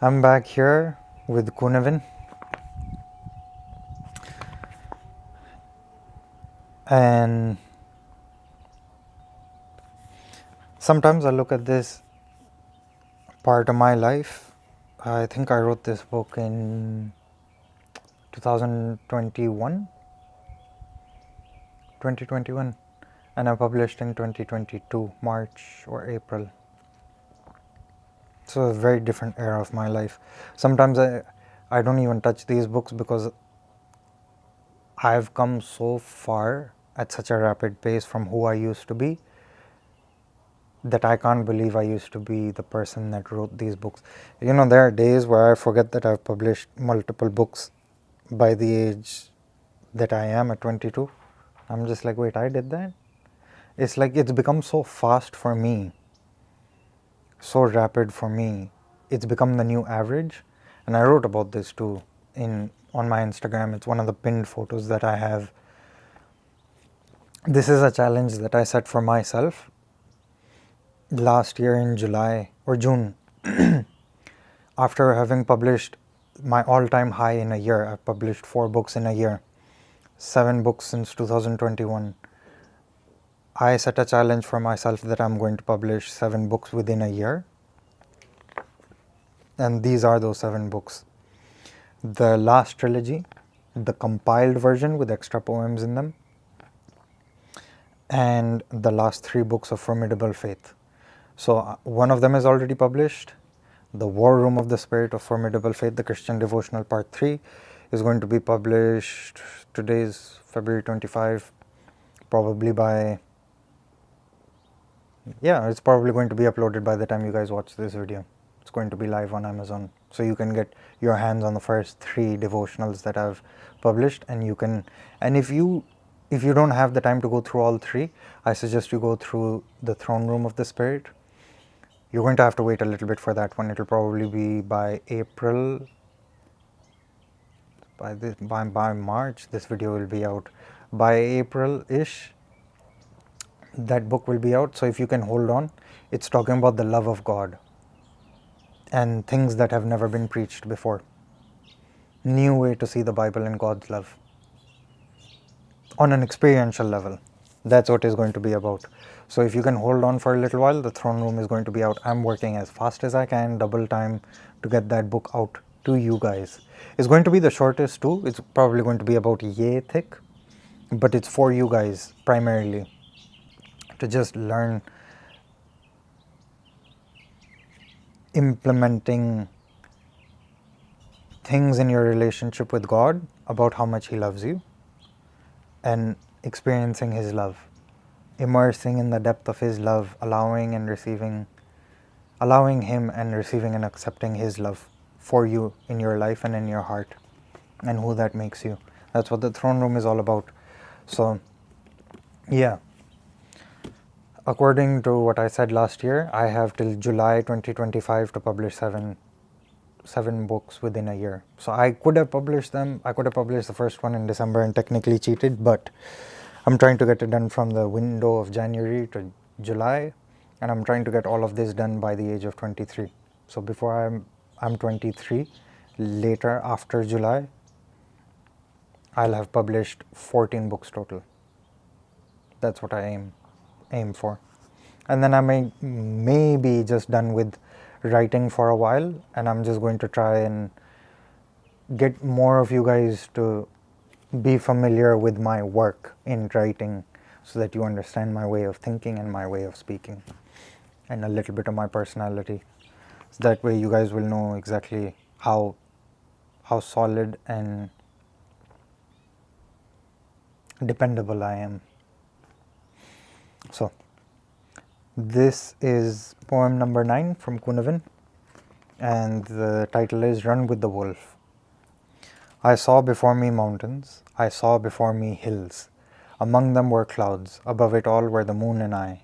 I'm back here with Cynefin, and sometimes I look at this part of my life. I think I wrote this book in 2021, and I published in 2022, March or April. So a very different era of my life. Sometimes I don't even touch these books because I've come so far at such a rapid pace from who I used to be that I can't believe I used to be the person that wrote these books. There are days where I forget that I've published multiple books by the age that I am at 22. I'm just like, wait, I did that? It's like it's become so fast for me, so rapid for me. It's become the new average. And I wrote about this too on my Instagram. It's one of the pinned photos that I have. This is a challenge that I set for myself last year in July or June. After having published my all-time high in a year, I've published 4 books in a year, 7 books since 2021. I set a challenge for myself that I'm going to publish 7 books within a year. And these are those 7 books. The last trilogy, the compiled version with extra poems in them, and the last 3 books of Formidable Faith. So one of them is already published. The War Room of the Spirit of Formidable Faith, the Christian Devotional Part 3 is going to be published. Today's February 25, probably it's probably going to be uploaded by the time you guys watch this video. It's going to be live on Amazon. So you can get your hands on the first 3 devotionals that I've published, and if you don't have the time to go through all 3, I suggest you go through the Throne Room of the Spirit. You're going to have to wait a little bit for that one. It'll probably be by April. By March, this video will be out. By April-ish, that book will be out. So if you can hold on, it's talking about the love of God and things that have never been preached before. New way to see the Bible and God's love on an experiential level. That's what it's going to be about. So if you can hold on for a little while, the Throne Room is going to be out. I'm working as fast as I can, double time, to get that book out to you guys. It's going to be the shortest too. It's probably going to be about yay thick, but it's for you guys primarily to just learn implementing things in your relationship with God about how much He loves you and experiencing His love, immersing in the depth of His love, allowing Him and receiving and accepting His love for you in your life and in your heart, and who that makes you. That's what the Throne Room is all about. So yeah, according to what I said last year, I have till July 2025 to publish 7 books within a year. So I could have published them. I could have published the first one in December and technically cheated, but I'm trying to get it done from the window of January to July, and I'm trying to get all of this done by the age of 23. So before I'm 23, later after July, I'll have published 14 books total. That's what I aim for. And then I may be just done with writing for a while, and I'm just going to try and get more of you guys to be familiar with my work in writing, so that you understand my way of thinking and my way of speaking and a little bit of my personality. So that way you guys will know exactly how solid and dependable I am. So this is poem number 9 from Cynefin, and the title is Run with the Wolf. I saw before me mountains, I saw before me hills. Among them were clouds, above it all were the moon and I,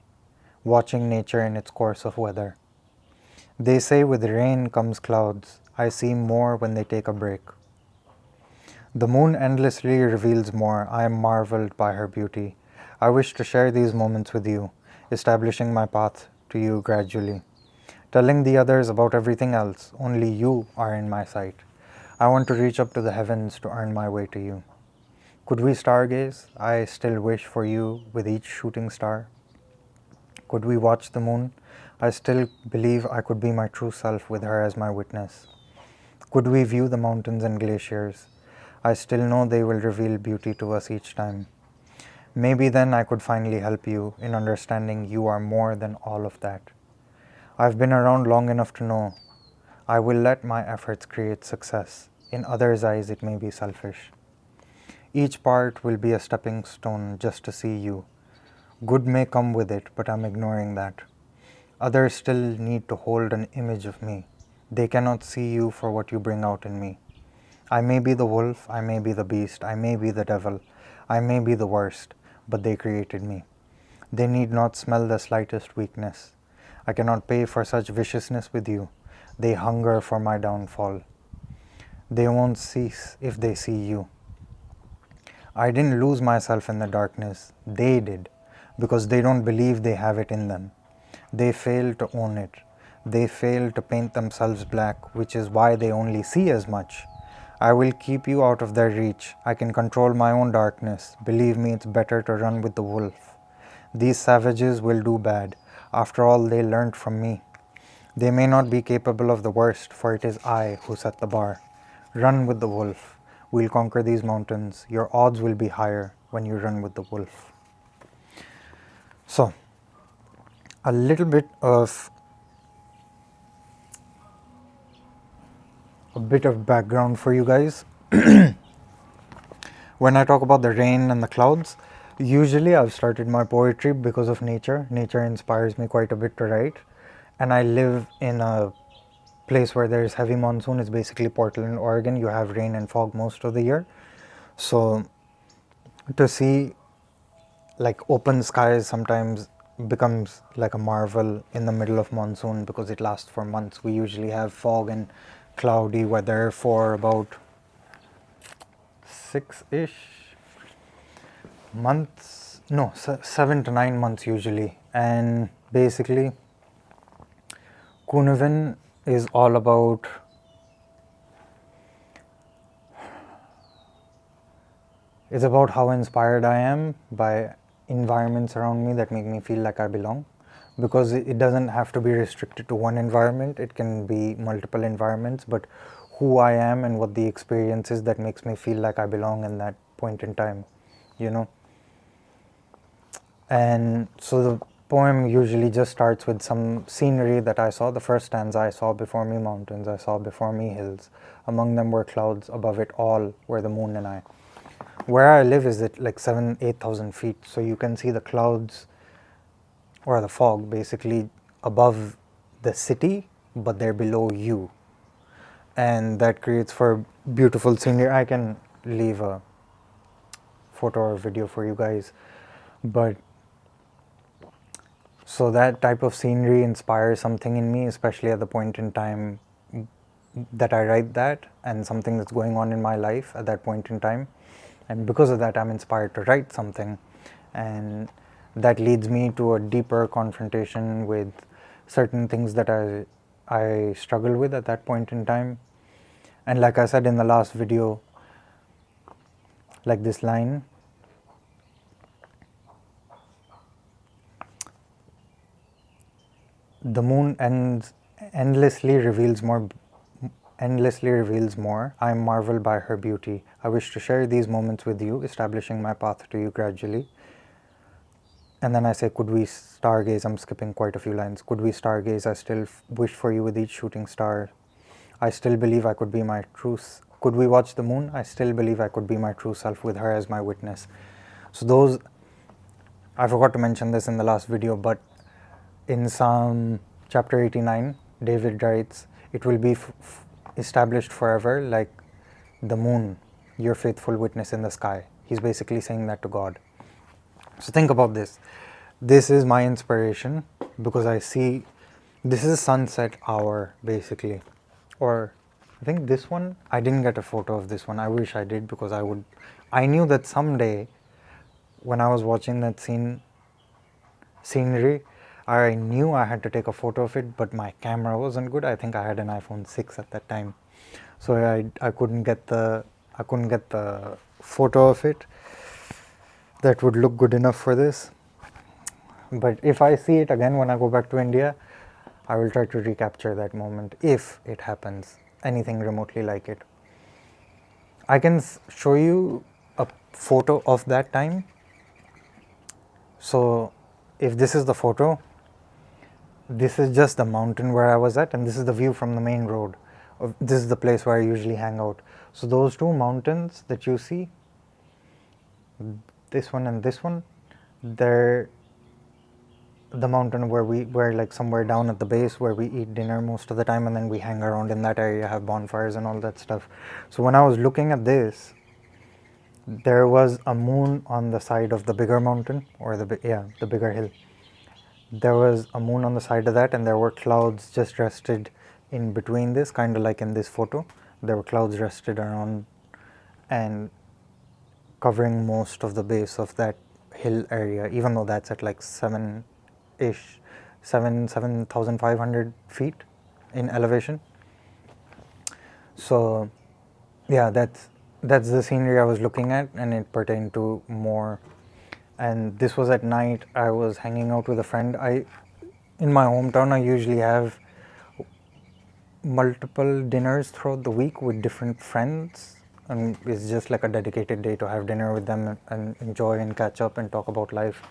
watching nature in its course of weather. They say with rain comes clouds, I see more when they take a break. The moon endlessly reveals more, I am marveled by her beauty. I wish to share these moments with you, establishing my path to you gradually. telling the others about everything else. Only you are in my sight. I want to reach up to the heavens to earn my way to you. Could we stargaze? I still wish for you with each shooting star. Could we watch the moon? I still believe I could be my true self with her as my witness. Could we view the mountains and glaciers? I still know they will reveal beauty to us each time. Maybe then I could finally help you in understanding you are more than all of that. I've been around long enough to know I will let my efforts create success. In others' eyes, it may be selfish. Each part will be a stepping stone just to see you. Good may come with it, but I'm ignoring that. Others still need to hold an image of me. They cannot see you for what you bring out in me. I may be the wolf, I may be the beast, I may be the devil, I may be the worst, but they created me. They need not smell the slightest weakness. I cannot pay for such viciousness with you. They hunger for my downfall. They won't cease if they see you. I didn't lose myself in the darkness. They did, because they don't believe they have it in them. They fail to own it. They fail to paint themselves black, which is why they only see as much. I will keep you out of their reach. I can control my own darkness. Believe me, it's better to run with the wolf. These savages will do bad. After all, they learned from me. They may not be capable of the worst, for it is I who set the bar. Run with the wolf. We'll conquer these mountains. Your odds will be higher when you run with the wolf. So, a little bit of background for you guys. When I talk about the rain and the clouds, usually I've started my poetry because of nature. Nature inspires me quite a bit to write. And I live in a place where there's heavy monsoon. It's basically Portland, Oregon. You have rain and fog most of the year. So to see like open skies sometimes becomes like a marvel in the middle of monsoon because it lasts for months. We usually have fog and cloudy weather for about 6-ish months, no, 7 to 9 months usually. And basically Cynefin is all about how inspired I am by environments around me that make me feel like I belong, because it doesn't have to be restricted to one environment. It can be multiple environments, but who I am and what the experience is that makes me feel like I belong in that point in time, you know. And so the poem usually just starts with some scenery that I saw. The first stanza: I saw before me mountains, I saw before me hills. Among them were clouds, above it all were the moon and I. Where I live is at like 8,000 feet, so you can see the clouds or the fog basically above the city, but they're below you. And that creates for beautiful scenery. I can leave a photo or video for you guys, but so that type of scenery inspires something in me, especially at the point in time that I write that, and something that's going on in my life at that point in time. And because of that, I'm inspired to write something, and that leads me to a deeper confrontation with certain things that I struggle with at that point in time. And like I said in the last video, like this line, the moon endlessly reveals more. I marvel by her beauty. I wish to share these moments with you, establishing my path to you gradually. And then I say, could we stargaze? I'm skipping quite a few lines. Could we stargaze? I still wish for you with each shooting star. I still believe I could be my true. Could we watch the moon? I still believe I could be my true self with her as my witness. So those, I forgot to mention this in the last video, but in Psalm chapter 89, David writes, it will be established forever like the moon, your faithful witness in the sky. He's basically saying that to God. So think about this. This is my inspiration because I see, this is sunset hour basically. Or I think this one, I didn't get a photo of this one. I wish I did, because I knew that someday when I was watching that scenery, I knew I had to take a photo of it, but my camera wasn't good. I think I had an iPhone 6 at that time, so I couldn't get the photo of it that would look good enough for this. But if I see it again when I go back to India, I will try to recapture that moment if it happens, anything remotely like it. I can show you a photo of that time. So if this is the photo, this is just the mountain where I was at, and this is the view from the main road. This is the place where I usually hang out. So those two mountains that you see, this one and this one, they're the mountain where we're like somewhere down at the base where we eat dinner most of the time, and then we hang around in that area, have bonfires and all that stuff. So when I was looking at this, there was a moon on the side of the bigger mountain, or the bigger hill. There was a moon on the side of that, and there were clouds just rested in between this, kind of like in this photo. There were clouds rested around and covering most of the base of that hill area, even though that's at like 7,500 feet in elevation. So yeah, that's the scenery I was looking at, and it pertained to more. And this was at night. I was hanging out with a friend. In my hometown, I usually have multiple dinners throughout the week with different friends, and it's just like a dedicated day to have dinner with them and enjoy and catch up and talk about life.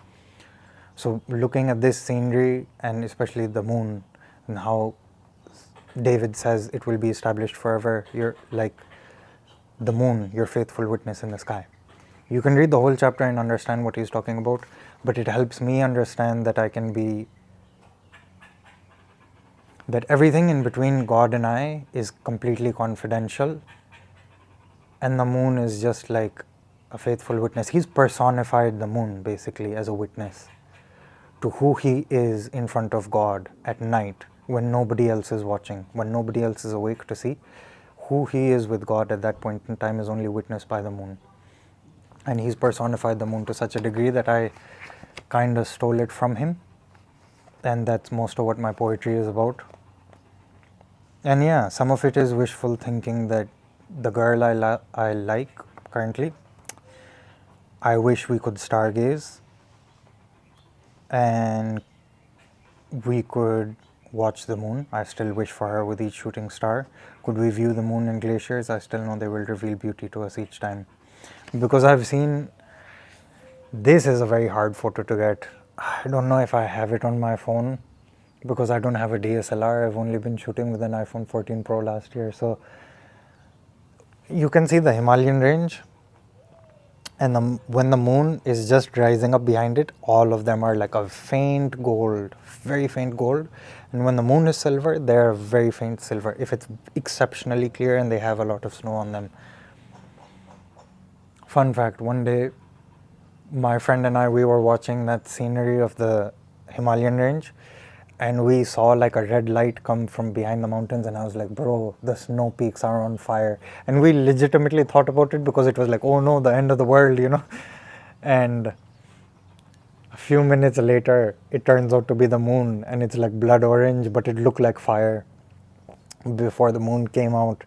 So looking at this scenery, and especially the moon, and how David says it will be established forever, you're like the moon, your faithful witness in the sky. You can read the whole chapter and understand what he's talking about, but it helps me understand that that everything in between God and I is completely confidential, and the moon is just like a faithful witness. He's personified the moon basically as a witness to who he is in front of God at night when nobody else is watching, when nobody else is awake to see. Who he is with God at that point in time is only witnessed by the moon. And he's personified the moon to such a degree that I kind of stole it from him. And that's most of what my poetry is about. And yeah, some of it is wishful thinking that the girl I like currently, I wish we could stargaze and we could watch the moon. I still wish for her with each shooting star. Could we view the moon and glaciers? I still know they will reveal beauty to us each time. Because I've seen, this is a very hard photo to get. I don't know if I have it on my phone because I don't have a DSLR. I've only been shooting with an iPhone 14 Pro last year. So you can see the Himalayan range, and when the moon is just rising up behind it, all of them are like a faint gold, very faint gold. And when the moon is silver, they're very faint silver, if it's exceptionally clear and they have a lot of snow on them. Fun fact, one day my friend and I, we were watching that scenery of the Himalayan range, and we saw like a red light come from behind the mountains, and I was like, bro, the snow peaks are on fire. And we legitimately thought about it because it was like, oh no, the end of the world, you know. And a few minutes later, it turns out to be the moon, and it's like blood orange, but it looked like fire before the moon came out.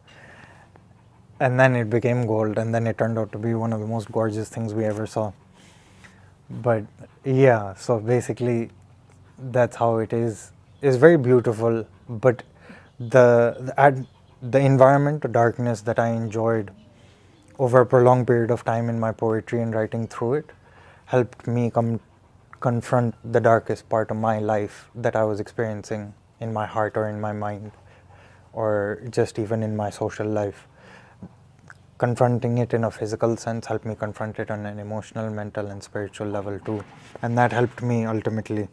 And then it became gold, and then it turned out to be one of the most gorgeous things we ever saw. But yeah, so basically that's how it is. It's very beautiful, but the environment, the darkness that I enjoyed over a prolonged period of time in my poetry and writing through it helped me confront the darkest part of my life that I was experiencing in my heart or in my mind or just even in my social life. Confronting it in a physical sense helped me confront it on an emotional, mental and spiritual level too, and that helped me ultimately.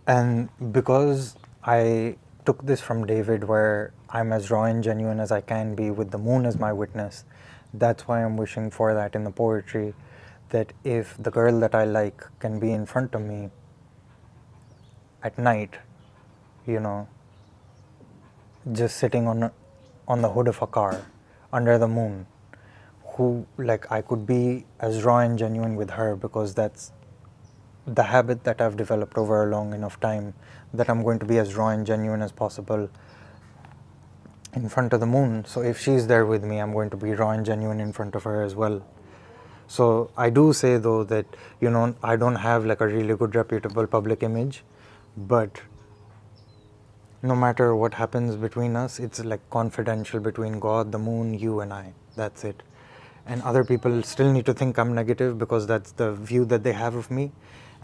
And because I took this from David, where I'm as raw and genuine as I can be with the moon as my witness, that's why I'm wishing for that in the poetry, that if the girl that I like can be in front of me at night, you know, just sitting on the hood of a car under the moon, who, like, I could be as raw and genuine with her, because that's the habit that I've developed over a long enough time, that I'm going to be as raw and genuine as possible in front of the moon. So if she's there with me, I'm going to be raw and genuine in front of her as well. So I do say though that, I don't have like a really good reputable public image, but no matter what happens between us, it's like confidential between God, the moon, you and I. That's it. And other people still need to think I'm negative because that's the view that they have of me.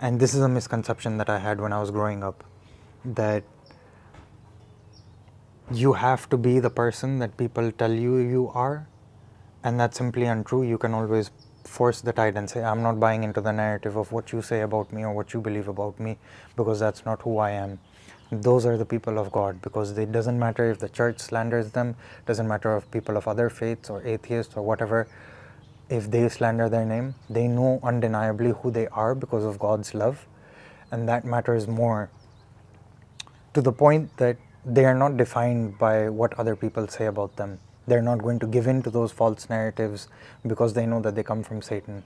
And this is a misconception that I had when I was growing up, that you have to be the person that people tell you are, and that's simply untrue. You can always force the tide and say, I'm not buying into the narrative of what you say about me or what you believe about me, because that's not who I am. Those are the people of God, because it doesn't matter if the church slanders them, doesn't matter if people of other faiths or atheists or whatever, if they slander their name, they know undeniably who they are because of God's love, and that matters more, to the point that they are not defined by what other people say about them. They're not going to give in to those false narratives because they know that they come from Satan.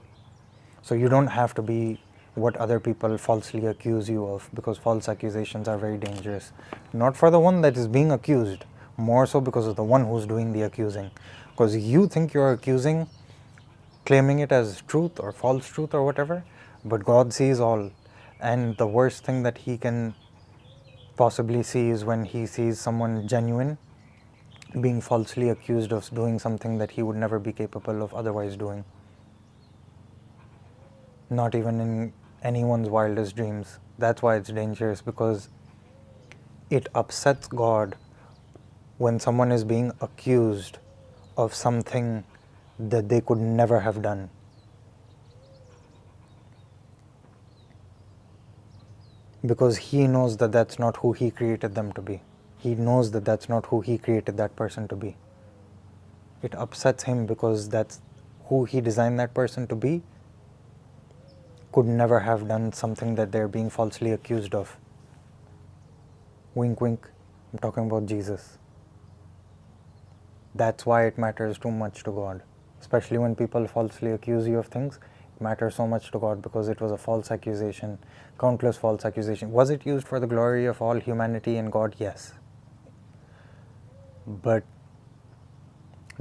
So you don't have to be what other people falsely accuse you of, because false accusations are very dangerous. Not for the one that is being accused, more so because of the one who's doing the accusing. Because you think you're accusing, claiming it as truth or false truth or whatever, but God sees all. And the worst thing that He can possibly see is when He sees someone genuine being falsely accused of doing something that he would never be capable of otherwise doing. Not even in anyone's wildest dreams. That's why it's dangerous, because it upsets God when someone is being accused of something that they could never have done. Because He knows that that's not who He created them to be. He knows that that's not who He created that person to be. It upsets Him because that's who He designed that person to be, could never have done something that they're being falsely accused of. Wink, wink. I'm talking about Jesus. That's why it matters too much to God. Especially when people falsely accuse you of things, it matters so much to God because it was a false accusation, countless false accusations. Was it used for the glory of all humanity and God? Yes. But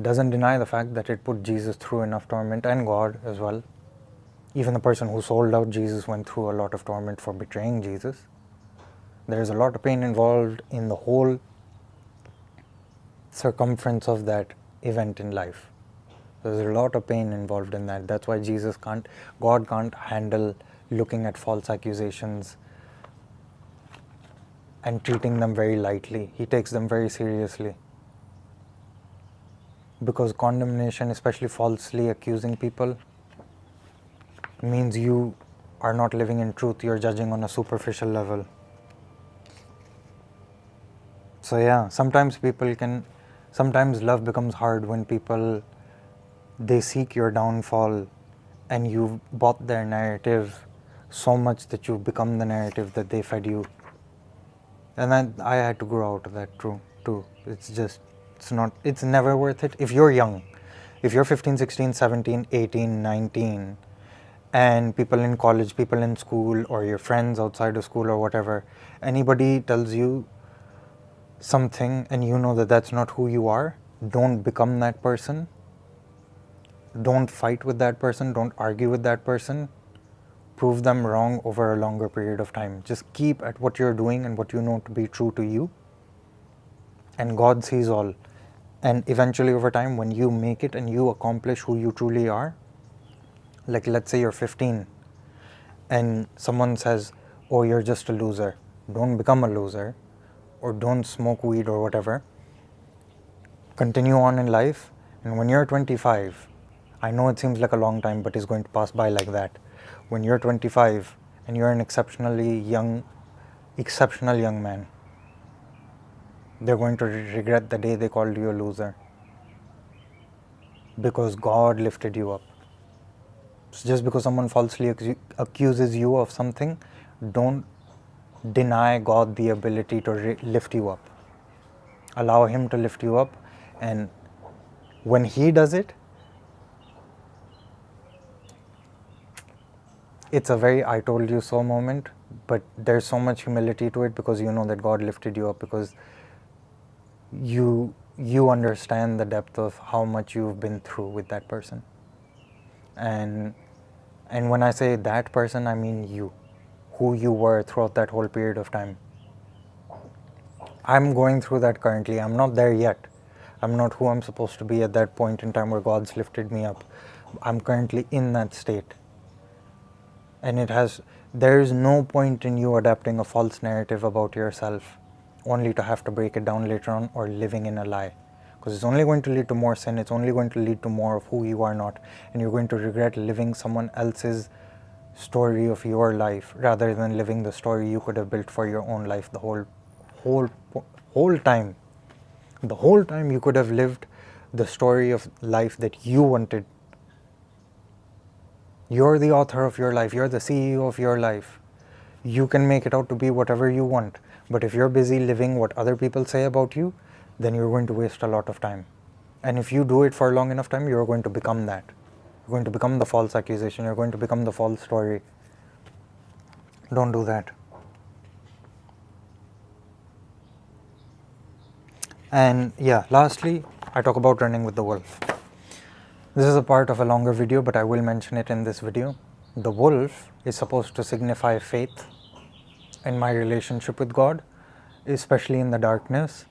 doesn't deny the fact that it put Jesus through enough torment, and God as well. Even the person who sold out Jesus went through a lot of torment for betraying Jesus. There's a lot of pain involved in the whole circumference of that event in life. There's a lot of pain involved in that. That's why God can't handle looking at false accusations and treating them very lightly. He takes them very seriously. Because condemnation, especially falsely accusing people, means you are not living in truth. You're judging on a superficial level. So yeah, sometimes love becomes hard when people, they seek your downfall and you've bought their narrative so much that you've become the narrative that they fed you. And I had to grow out of that too. It's never worth it. If you're young, if you're 15, 16, 17, 18, 19, and people in college, people in school, or your friends outside of school or whatever, anybody tells you something and you know that that's not who you are, don't become that person. Don't fight with that person. Don't argue with that person. Prove them wrong over a longer period of time. Just keep at what you're doing and what you know to be true to you. And God sees all. And eventually over time, when you make it and you accomplish who you truly are, like let's say you're 15 and someone says, oh, you're just a loser. Don't become a loser, or don't smoke weed or whatever. Continue on in life, and when you're 25, I know it seems like a long time, but it's going to pass by like that. When you're 25 and you're an exceptional young man, they're going to regret the day they called you a loser, because God lifted you up. So just because someone falsely accuses you of something, don't deny God the ability to lift you up. Allow Him to lift you up, and when He does it, it's a very I told you so moment, but there's so much humility to it because you know that God lifted you up, because you understand the depth of how much you've been through with that person. And when I say that person, I mean you, who you were throughout that whole period of time. I'm going through that currently. I'm not there yet. I'm not who I'm supposed to be at that point in time where God's lifted me up. I'm currently in that state. And there is no point in you adapting a false narrative about yourself only to have to break it down later on, or living in a lie. Because it's only going to lead to more sin, it's only going to lead to more of who you are not, and you're going to regret living someone else's story of your life rather than living the story you could have built for your own life the whole time. The whole time you could have lived the story of life that you wanted. You're the author of your life, you're the CEO of your life. You can make it out to be whatever you want, but if you're busy living what other people say about you, then you're going to waste a lot of time. And if you do it for a long enough time, you're going to become that. You're going to become the false accusation, you're going to become the false story. Don't do that. And yeah, lastly, I talk about running with the wolf. This is a part of a longer video, but I will mention it in this video. The wolf is supposed to signify faith in my relationship with God, especially in the darkness.